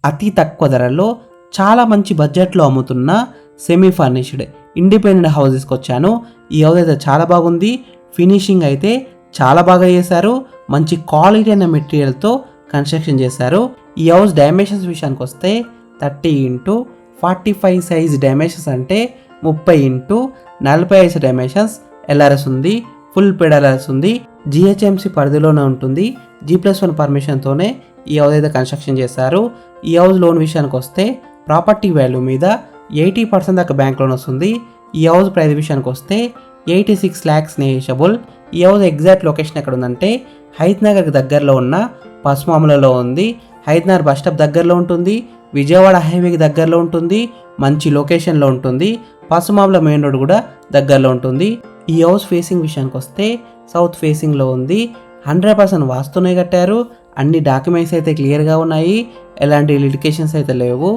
అతి తక్కువ ధరలో చాలా మంచి బడ్జెట్లో అమ్ముతున్న సెమీ ఫర్నిష్డ్ ఇండిపెండెంట్ హౌస్ తీసుకొచ్చాను. ఈ హౌస్ అయితే చాలా బాగుంది. ఫినిషింగ్ అయితే చాలా బాగా చేశారు. మంచి క్వాలిటీ అయిన మెటీరియల్తో కన్స్ట్రక్షన్ చేశారు. ఈ హౌస్ డైమెన్షన్స్ విషయానికి వస్తే 30x45 సైజ్ డైమెన్షన్స్ అంటే 30x45 డైమెన్షన్స్ ఎల్ఆర్ఎస్ ఉంది. ఫుల్ పెడలర్స్ ఉంది. జిహెచ్ఎంసి పరిధిలోనే ఉంటుంది. G+1 పర్మిషన్తోనే ఈ హౌస్ అయితే కన్స్ట్రక్షన్ చేశారు. ఈ హౌస్ లోన్ విషయానికి వస్తే ప్రాపర్టీ వాల్యూ మీద 80% దాకా బ్యాంక్ లోన్ వస్తుంది. ఈ హౌస్ ప్రైస్ విషయానికి వస్తే 86 lakhs నెగోషియబుల్. ఈ హౌస్ ఎగ్జాక్ట్ లొకేషన్ ఎక్కడ ఉందంటే హైత్నగర్కి దగ్గరలో ఉన్న పసుమాములలో ఉంది. హైత్నగర్ బస్ స్టాప్ దగ్గరలో ఉంటుంది. విజయవాడ హైవేకి దగ్గరలో ఉంటుంది. మంచి లొకేషన్లో ఉంటుంది. పసుమాముల మెయిన్ రోడ్ కూడా దగ్గరలో ఉంటుంది. ఈ హౌస్ ఫేసింగ్ విషయానికి వస్తే సౌత్ ఫేసింగ్లో ఉంది. 100% వాస్తునే కట్టారు. అన్ని డాక్యుమెంట్స్ అయితే క్లియర్గా ఉన్నాయి. ఎలాంటి లిటికేషన్స్ అయితే లేవు.